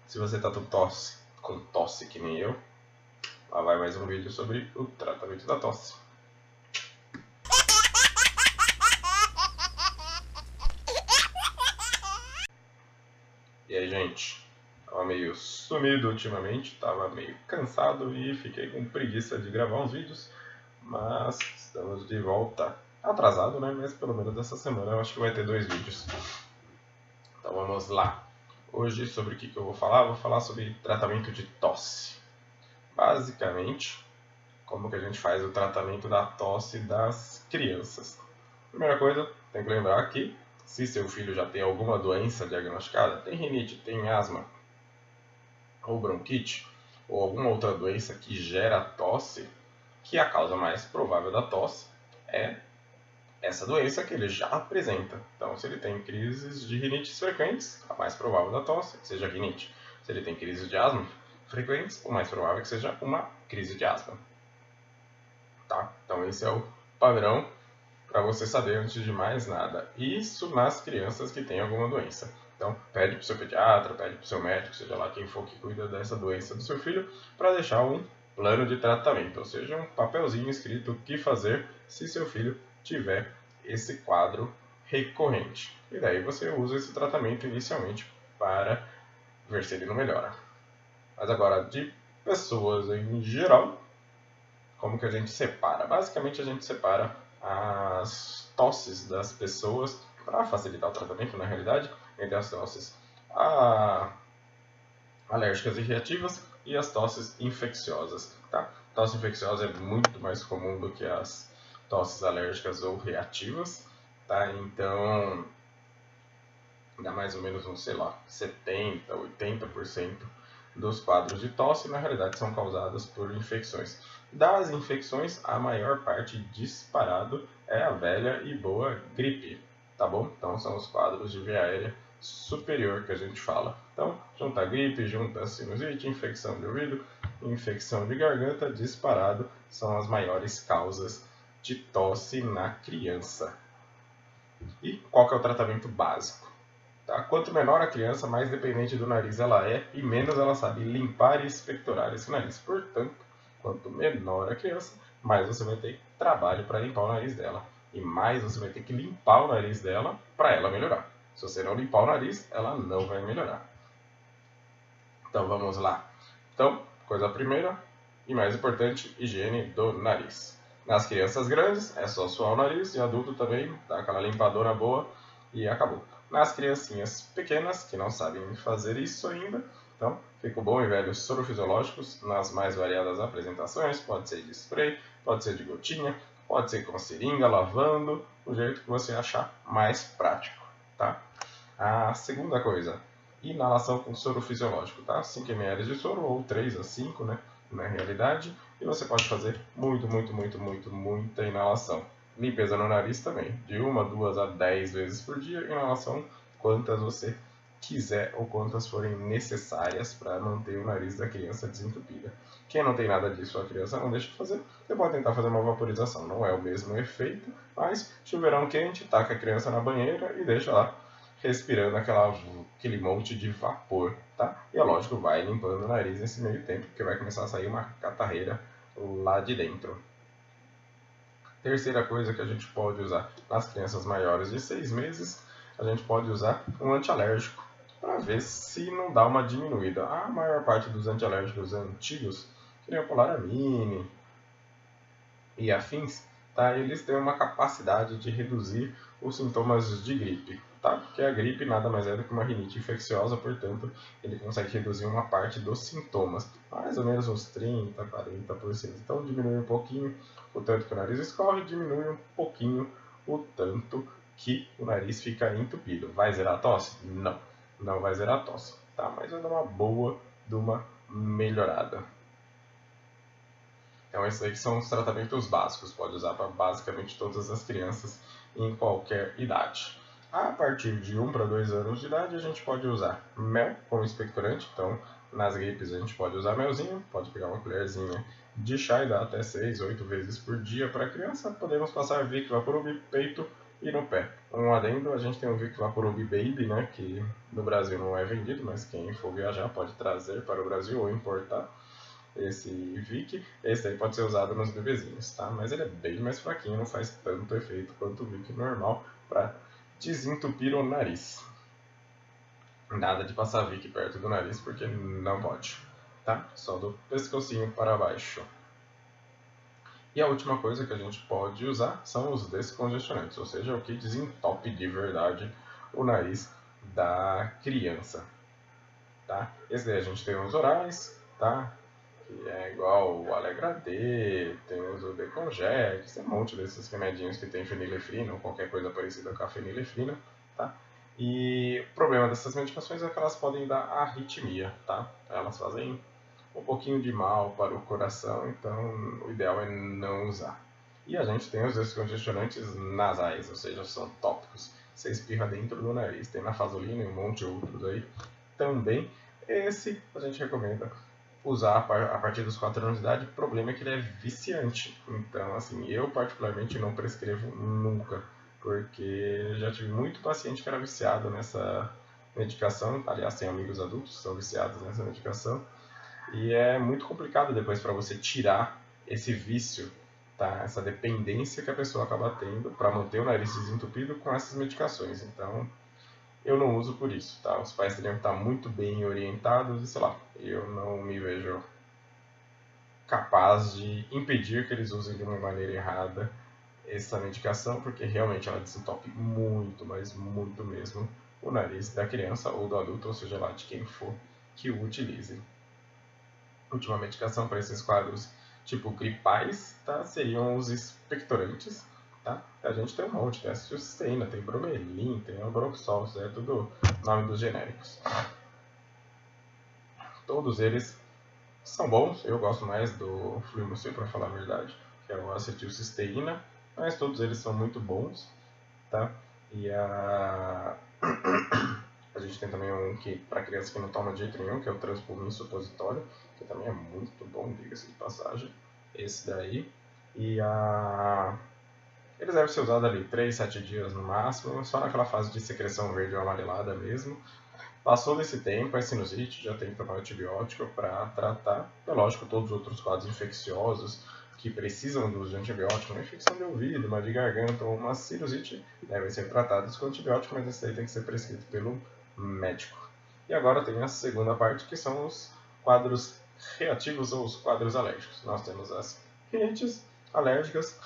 Se você tá com tosse que nem eu, lá vai mais um vídeo sobre o tratamento da tosse. E aí, gente? Tava meio sumido ultimamente, tava meio cansado e fiquei com preguiça de gravar uns vídeos, mas estamos de volta. Atrasado, né? Mas pelo menos essa semana eu acho que vai ter 2 vídeos. Então vamos lá. Hoje sobre o que eu vou falar? Vou falar sobre tratamento de tosse. Basicamente, como que a gente faz o tratamento da tosse das crianças. Primeira coisa, tem que lembrar que se seu filho já tem alguma doença diagnosticada, tem rinite, tem asma, ou bronquite, ou alguma outra doença que gera tosse, que a causa mais provável da tosse é essa doença que ele já apresenta. Então, se ele tem crises de rinites frequentes, a mais provável da tosse é que seja rinite. Se ele tem crises de asma frequentes, o mais provável é que seja uma crise de asma. Tá? Então, esse é o padrão para você saber antes de mais nada. Isso nas crianças que têm alguma doença. Então, pede para o seu pediatra, pede para o seu médico, seja lá quem for que cuida dessa doença do seu filho, para deixar um plano de tratamento, ou seja, um papelzinho escrito o que fazer se seu filho tiver esse quadro recorrente. E daí você usa esse tratamento inicialmente para ver se ele não melhora. Mas agora, de pessoas em geral, como que a gente separa? Basicamente, a gente separa as tosses das pessoas para facilitar o tratamento, na realidade, entre as tosses alérgicas e reativas e as tosses infecciosas. Tá? Tosse infecciosa é muito mais comum do que as tosses alérgicas ou reativas. Tá? Então, dá mais ou menos, sei lá, 70%, 80% dos quadros de tosse, na realidade, são causados por infecções. Das infecções, a maior parte disparado é a velha e boa gripe, tá bom? Então, são os quadros de via aérea superior que a gente fala. Então, junta a gripe, junta a sinusite, infecção de ouvido, infecção de garganta, disparado, são as maiores causas de tosse na criança. E qual que é o tratamento básico? Tá? Quanto menor a criança, mais dependente do nariz ela é e menos ela sabe limpar e expectorar esse nariz. Portanto, quanto menor a criança, mais você vai ter trabalho para limpar o nariz dela. E mais você vai ter que limpar o nariz dela para ela melhorar. Se você não limpar o nariz, ela não vai melhorar. Então vamos lá. Então, coisa primeira e mais importante, higiene do nariz. Nas crianças grandes, é só suar o nariz e adulto também, dá aquela limpadora boa e acabou. Nas criancinhas pequenas, que não sabem fazer isso ainda, então fica o bom e velho soro fisiológicos nas mais variadas apresentações, pode ser de spray, pode ser de gotinha, pode ser com seringa, lavando, o jeito que você achar mais prático, tá? A segunda coisa, inalação com soro fisiológico, tá? 5 ml de soro ou 3 a 5, né? Na realidade, e você pode fazer muita inalação. Limpeza no nariz também, de 1, 2 a 10 vezes por dia, inalação quantas você quiser ou quantas forem necessárias para manter o nariz da criança desentupido. Quem não tem nada disso, a criança não deixa de fazer, você pode tentar fazer uma vaporização. Não é o mesmo efeito, mas chuveirão quente, taca a criança na banheira e deixa lá respirando aquele monte de vapor, tá? E é lógico, vai limpando o nariz nesse meio tempo, porque vai começar a sair uma catarreira lá de dentro. Terceira coisa que a gente pode usar nas crianças maiores de 6 meses, a gente pode usar um antialérgico para ver se não dá uma diminuída. A maior parte dos antialérgicos antigos, que nem o Polaramine e afins, tá? Eles têm uma capacidade de reduzir os sintomas de gripe, tá? Porque a gripe nada mais é do que uma rinite infecciosa, portanto, ele consegue reduzir uma parte dos sintomas, mais ou menos uns 30%, 40%. Então, diminui um pouquinho o tanto que o nariz escorre, diminui um pouquinho o tanto que o nariz fica entupido. Vai zerar a tosse? Não, não vai zerar a tosse, tá? Mas vai dar uma boa de uma melhorada. Então, esses aí são os tratamentos básicos, pode usar para basicamente todas as crianças em qualquer idade. A partir de 1 para 2 anos de idade, a gente pode usar mel como expectorante. Então, nas gripes, a gente pode usar melzinho, pode pegar uma colherzinha de chá e dar até 6, 8 vezes por dia para a criança. Podemos passar Vic, Vaporub, peito E no pé, um adendo, a gente tem o Vic Vaporub Baby, né, que no Brasil não é vendido, mas quem for viajar pode trazer para o Brasil ou importar esse Vic. Esse aí pode ser usado nos bebezinhos, tá? Mas ele é bem mais fraquinho, não faz tanto efeito quanto o Vic normal para desentupir o nariz. Nada de passar Vic perto do nariz, porque não pode, tá? Só do pescocinho para baixo. E a última coisa que a gente pode usar são os descongestionantes, ou seja, o que desentope de verdade o nariz da criança, tá? Esse daí a gente tem os orais, tá? Que é igual o Alegra D, temos o Deconjex, tem um monte desses remedinhos que tem fenilefrina ou qualquer coisa parecida com a fenilefrina, tá? E o problema dessas medicações é que elas podem dar arritmia, tá? Elas fazem um pouquinho de mal para o coração, então o ideal é não usar. E a gente tem os descongestionantes nasais, ou seja, são tópicos. Você espirra dentro do nariz. Tem nafasolina e um monte de outros aí também. Esse a gente recomenda usar a partir dos 4 anos de idade. O problema é que ele é viciante. Então, assim, eu particularmente não prescrevo nunca, porque já tive muito paciente que era viciado nessa medicação. Aliás, tem amigos adultos que são viciados nessa medicação. E é muito complicado depois para você tirar esse vício, tá? Essa dependência que a pessoa acaba tendo para manter o nariz desentupido com essas medicações. Então, eu não uso por isso, tá? Os pais teriam que estar muito bem orientados e, sei lá, eu não me vejo capaz de impedir que eles usem de uma maneira errada essa medicação, porque realmente ela desentope muito, mas muito mesmo, o nariz da criança ou do adulto, ou seja lá de quem for que o utilize. Última medicação para esses quadros tipo gripais, tá? Seriam os expectorantes, tá? A gente tem um monte, tem acetylcisteína, tem bromelin, tem ambroxol, isso é tudo nome dos genéricos. Todos eles são bons, eu gosto mais do Fluimucil, para falar a verdade, que é o acetilcisteína, mas todos eles são muito bons, tá? E a gente tem também um que para criança que não toma de jeito nenhum, que é o Transpumin supositório, que também é muito bom, diga-se de passagem. Esse daí. E eles devem ser usados ali 3, 7 dias no máximo, só naquela fase de secreção verde ou amarelada mesmo. Passou desse tempo, é sinusite, já tem que tomar antibiótico para tratar. É lógico, todos os outros quadros infecciosos que precisam do uso de antibiótico, uma infecção de ouvido, uma de garganta ou uma sinusite, devem ser tratados com antibiótico, mas esse daí tem que ser prescrito pelo médico. E agora tem a segunda parte, que são os quadros reativos ou os quadros alérgicos. Nós temos as rinites alérgicas,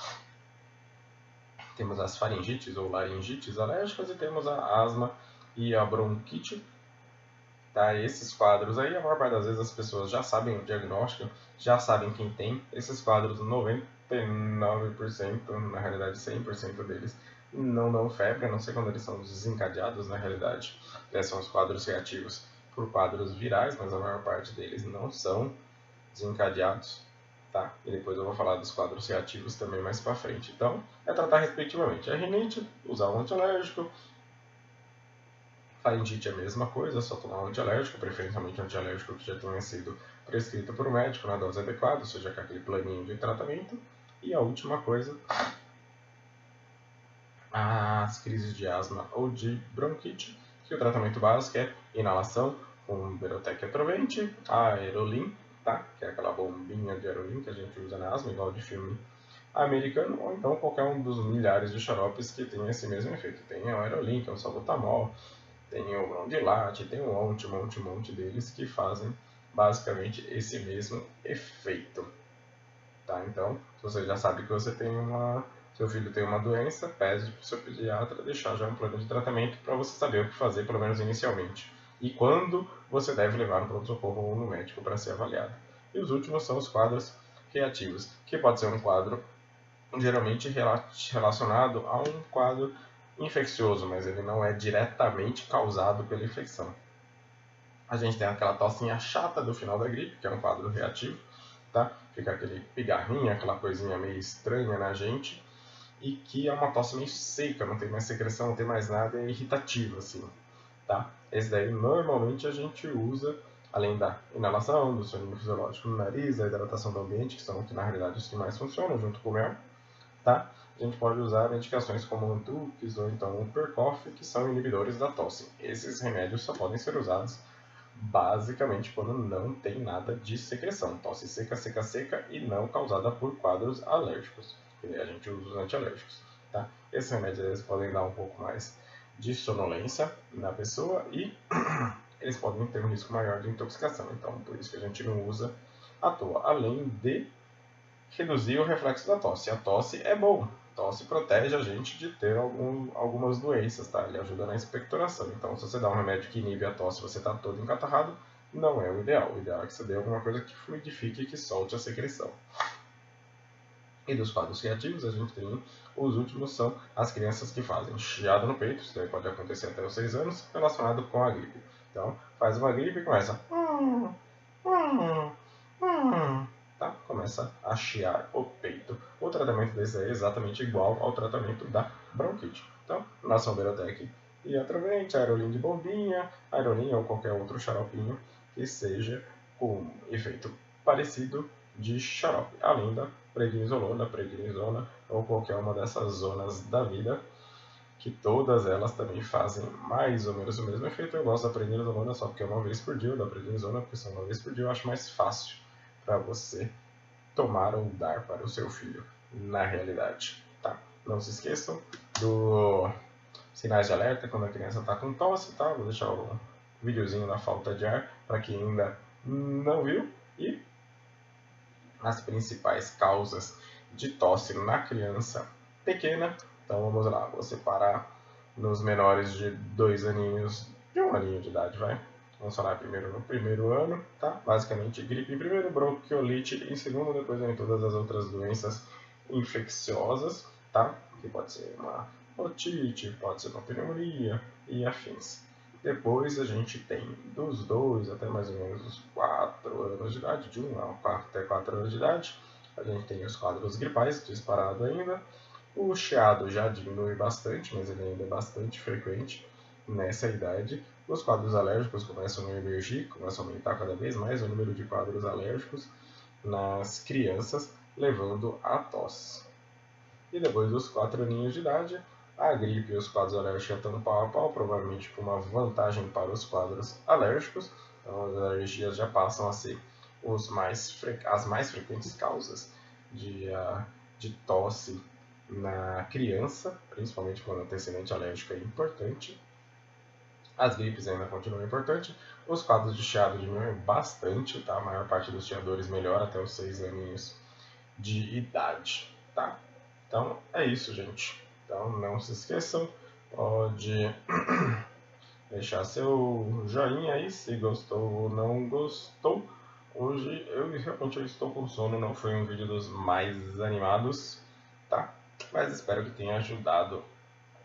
temos as faringites ou laringites alérgicas e temos a asma e a bronquite. Tá, esses quadros aí, a maior parte das vezes as pessoas já sabem o diagnóstico, já sabem quem tem. Esses quadros, 99%, na realidade 100% deles, não dão febre, a não ser quando eles são desencadeados, na realidade. Esses são os quadros reativos por quadros virais, mas a maior parte deles não são desencadeados. Tá? E depois eu vou falar dos quadros reativos também mais para frente. Então, é tratar respectivamente a rinite, usar um antialérgico. Faringite é a mesma coisa, só tomar um antialérgico, preferencialmente um antialérgico que já tenha sido prescrito por um médico na dose adequada, ou seja, com aquele planinho de tratamento. E a última coisa, as crises de asma ou de bronquite, que o tratamento básico é inalação com Berotec atrovente, Aerolin, tá? Que é aquela bombinha de Aerolin que a gente usa na asma, igual de filme americano, ou então qualquer um dos milhares de xaropes que tem esse mesmo efeito. Tem o Aerolin, que é o salbutamol, tem o Brondilat, tem um monte deles que fazem basicamente esse mesmo efeito. Tá? Então, se você já sabe que você tem seu filho tem uma doença, pede para o seu pediatra deixar já um plano de tratamento para você saber o que fazer, pelo menos inicialmente. E quando você deve levar no pronto-socorro ou no médico para ser avaliado. E os últimos são os quadros reativos, que pode ser um quadro geralmente relacionado a um quadro infeccioso, mas ele não é diretamente causado pela infecção. A gente tem aquela tossinha chata do final da gripe, que é um quadro reativo, tá? Fica aquele pigarrinho, aquela coisinha meio estranha na gente, e que é uma tosse meio seca, não tem mais secreção, não tem mais nada, é irritativo, assim, tá? Esse daí normalmente a gente usa, além da inalação, do soninho fisiológico no nariz, da hidratação do ambiente, que são que na realidade os que mais funcionam, junto com o mel, tá? a gente pode usar medicações como Antux ou então o Percof, que são inibidores da tosse. Esses remédios só podem ser usados basicamente quando não tem nada de secreção, tosse seca, seca, seca e não causada por quadros alérgicos. A gente usa os antialérgicos. Tá? Esses remédios eles podem dar um pouco mais de sonolência na pessoa e eles podem ter um risco maior de intoxicação. Então, por isso que a gente não usa à toa, além de reduzir o reflexo da tosse. A tosse é bom. A tosse protege a gente de ter algumas doenças, tá? Ele ajuda na expectoração. Então, se você dá um remédio que inibe a tosse e você está todo encatarrado, não é o ideal. O ideal é que você dê alguma coisa que fluidifique e que solte a secreção. E dos quadros reativos, a gente tem os últimos, são as crianças que fazem chiado no peito, isso daí pode acontecer até os 6 anos, relacionado com a gripe. Então, faz uma gripe e começa... Tá? Começa a chiar o peito. O tratamento desse é exatamente igual ao tratamento da bronquite. Então, Nação Berotec e Atrovente, Aerolin de bombinha, Aerolin ou qualquer outro xaropinho que seja com efeito parecido de xarope, além da prednisolona, prednisona ou qualquer uma dessas zonas da vida, que todas elas também fazem mais ou menos o mesmo efeito. Eu gosto da prednisolona só porque é uma vez por dia, da prednisona porque são uma vez por dia, eu acho mais fácil para você tomar ou dar para o seu filho, na realidade. Tá? Não se esqueçam do sinais de alerta quando a criança está com tosse, tá? Vou deixar o videozinho da falta de ar para quem ainda não viu. E as principais causas de tosse na criança pequena. Então vamos lá, vou separar nos menores de 2 aninhos, de 1 aninho de idade, vai. Vamos falar primeiro no primeiro ano, tá? Basicamente gripe em primeiro, bronquiolite em segundo, depois vem todas as outras doenças infecciosas, tá? Que pode ser uma otite, pode ser uma pneumonia e afins. Depois a gente tem dos 2 até mais ou menos os 4 anos de idade, de 1 até 4 anos de idade, a gente tem os quadros gripais, disparado ainda. O chiado já diminui bastante, mas ele ainda é bastante frequente nessa idade. Os quadros alérgicos começam a emergir, começam a aumentar cada vez mais o número de quadros alérgicos nas crianças, levando à tosse. E depois dos 4 aninhos de idade, a gripe e os quadros alérgicos já estão pau a pau, provavelmente com uma vantagem para os quadros alérgicos. Então as alergias já passam a ser as mais frequentes causas de tosse na criança, principalmente quando o antecedente alérgico é importante. As gripes ainda continuam importantes. Os quadros de chiado diminuem bastante, tá? A maior parte dos chiadores melhora até os 6 aninhos de idade, tá? Então é isso, gente. Então não se esqueçam, pode deixar seu joinha aí se gostou ou não gostou. Hoje eu realmente estou com sono, não foi um vídeo dos mais animados, tá? Mas espero que tenha ajudado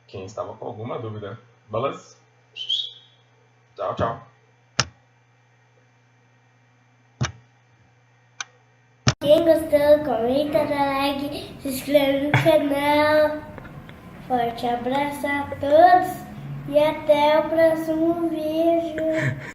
quem estava com alguma dúvida. Beleza? Tchau, tchau. Quem gostou, comenta, dá like, se inscreve no canal. Forte abraço a todos e até o próximo vídeo.